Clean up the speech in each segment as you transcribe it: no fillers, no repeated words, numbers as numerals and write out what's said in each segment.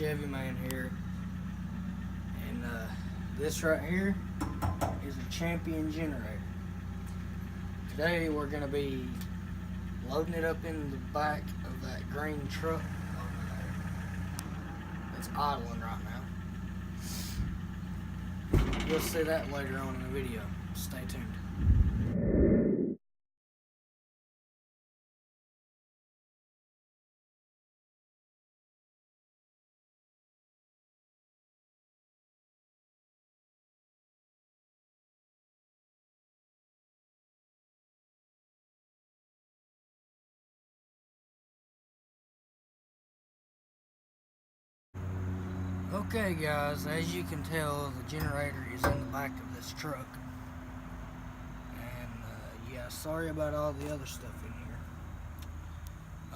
Chevy Man here, and this right here is a Champion generator. Today we're going to be loading it up in the back of that green truck over there. It's idling right now. You'll see that later on in the video. Stay tuned. Okay guys, as you can tell, the generator is in the back of this truck. And yeah, sorry about all the other stuff in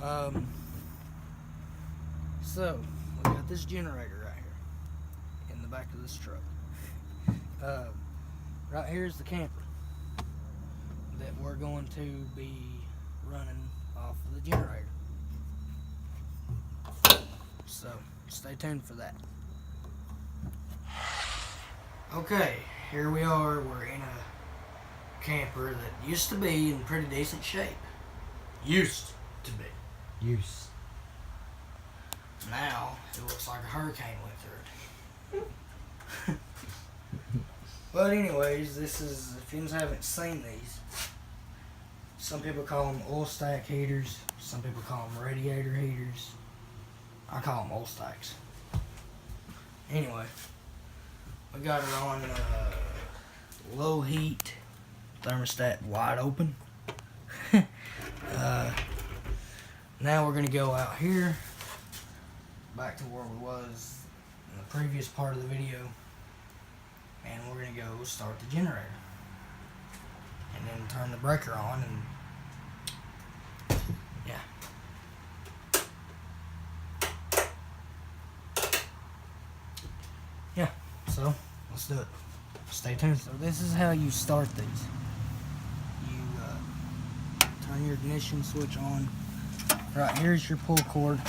here. So, we got this generator right here in the back of this truck. Right here is the camper that we're going to be running off of the generator. So, stay tuned for that. Okay, here we are. We're in a camper that used to be in pretty decent shape. Used to be. Now, it looks like a hurricane went through it. But anyways, this is, if you haven't seen these, some people call them oil stack heaters, some people call them radiator heaters. I call them oil stacks. Anyway, we got it on low heat, thermostat wide open. Now we're going to go out here, back to where we was in the previous part of the video, and we're going to go start the generator. And then turn the breaker on, and yeah. Yeah, so let's do it. Stay tuned. So this is how you start these. You turn your ignition switch on. Right here is your pull cord,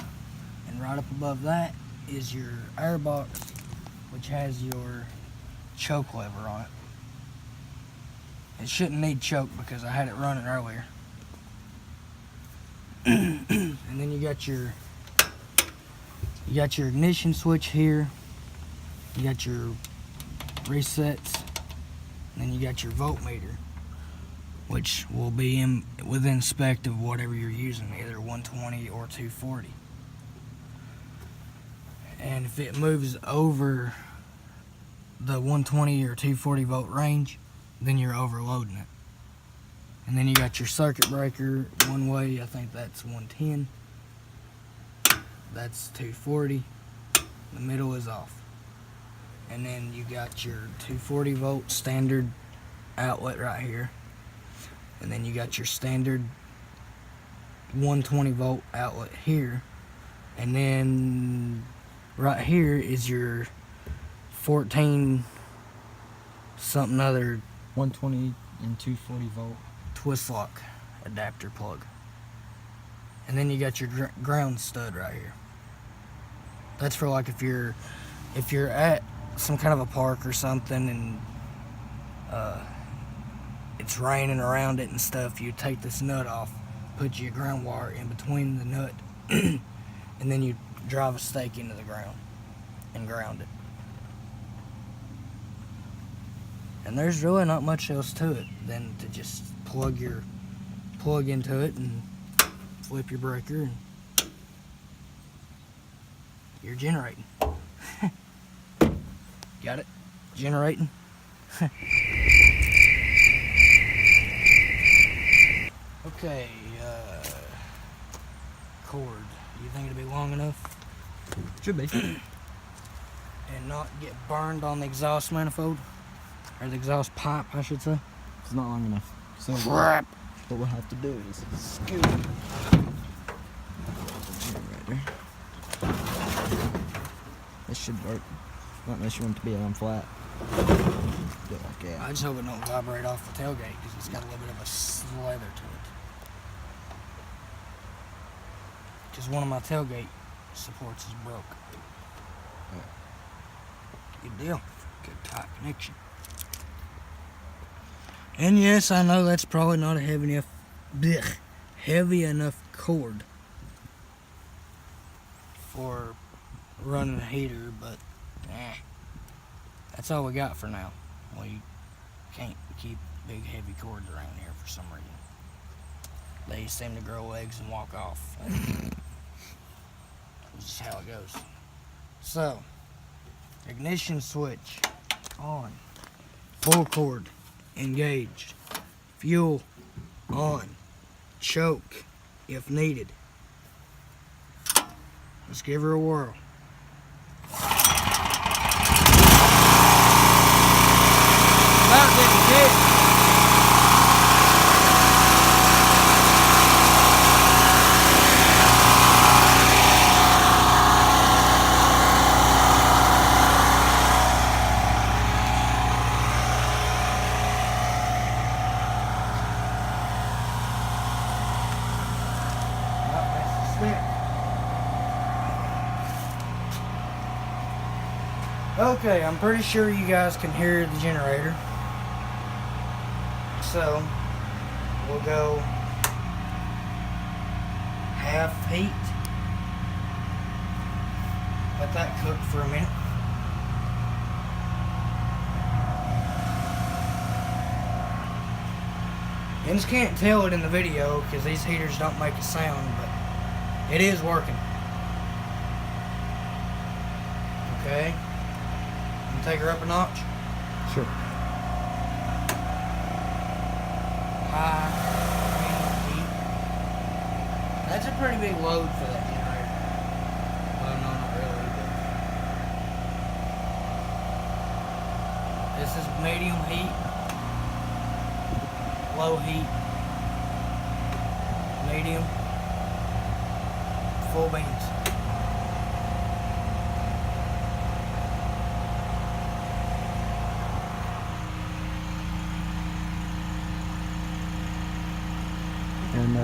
and right up above that is your air box, which has your choke lever on it. It shouldn't need choke because I had it running earlier. And then you got your ignition switch here. You got your resets, and then you got your voltmeter, which will be within spec of whatever you're using, either 120 or 240. And if it moves over the 120 or 240 volt range, then you're overloading it. And then you got your circuit breaker one way, I think that's 110. That's 240. The middle is off. And then you got your 240 volt standard outlet right here. And then you got your standard 120 volt outlet here. And then right here is your 14 something other 120 and 240 volt twist lock adapter plug. And then you got your ground stud right here. That's for like if you're at some kind of a park or something and it's raining around it and stuff, you take this nut off, put your ground wire in between the nut, and then you drive a stake into the ground and ground it. And there's really not much else to it than to just plug into it and flip your breaker and you're generating. Got it? Generating. Okay, cord. You think it'll be long enough? should be. And not get burned on the exhaust manifold? Or the exhaust pipe, I should say. It's not long enough. So Crap! what we'll have to do is scoot the generator. This should work. Not unless you want it to be on flat. Do it like that. I just hope it don't vibrate off the tailgate because it's got a little bit of a slather to it. Because one of my tailgate supports is broke. Good deal. Good tight connection. And yes, I know that's probably not a heavy enough cord for running a heater, but that's all we got for now. We can't keep big heavy cords around here for some reason. They seem to grow legs and walk off. That's just how it goes. So, ignition switch on, full cord engaged, fuel on, choke if needed. Let's give her a whirl. About getting kicked. Okay, I'm pretty sure you guys can hear the generator. So, we'll go half heat. Let that cook for a minute. You just can't tell it in the video because these heaters don't make a sound, but it is working. Okay. Take her up a notch. Sure. High, medium, heat. That's a pretty big load for that generator. Well, no, not really. But this is medium heat, low heat, medium, full beans. And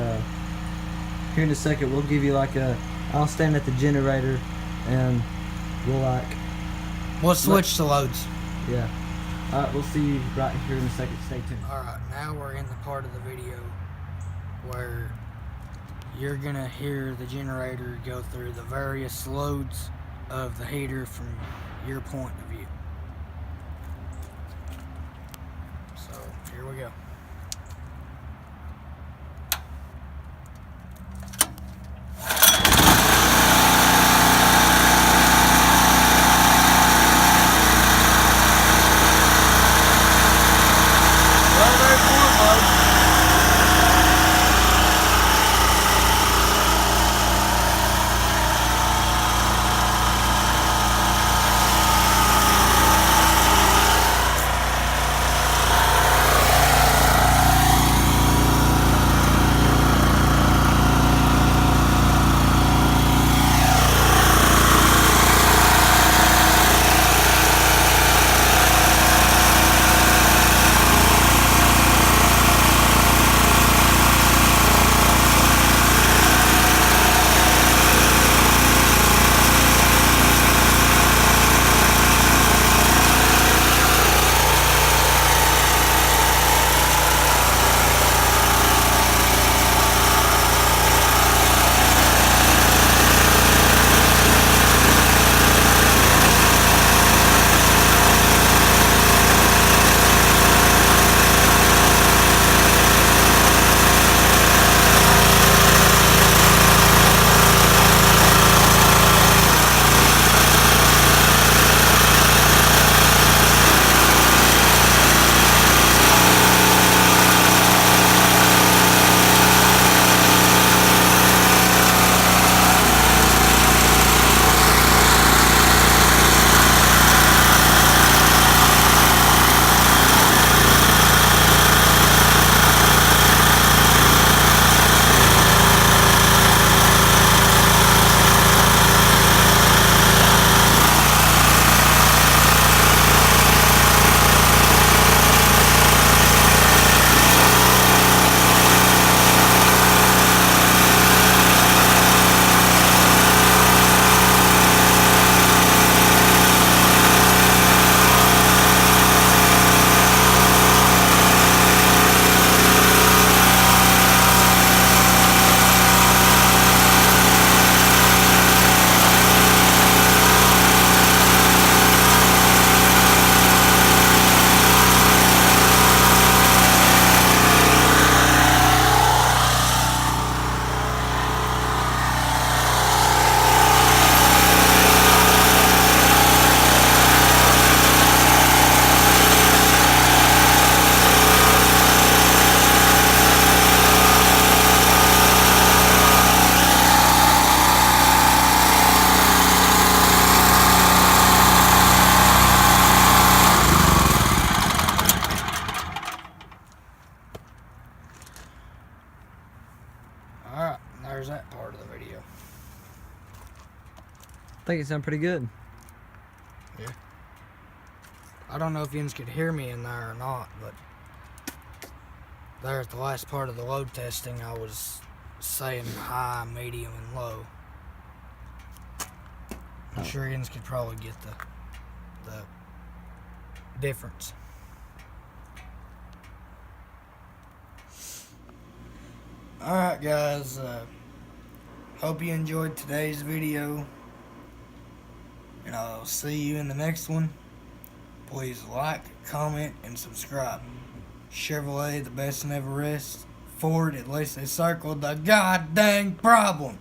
here in a second, we'll give you I'll stand at the generator, and We'll switch to loads. Yeah. Alright, we'll see you right here in a second. Stay tuned. Alright, now we're in the part of the video where you're gonna hear the generator go through the various loads of the heater from your point of view. So, here we go. Alright, there's that part of the video. I think it sounded pretty good. Yeah. I don't know if you could hear me in there or not, but there at the last part of the load testing, I was saying high, medium, and low. I'm sure you could probably get the difference. Alright guys, hope you enjoyed today's video, and I'll see you in the next one. Please like, comment, and subscribe. Chevrolet, the best in Everest. Ford, at least they circled the goddamn problem.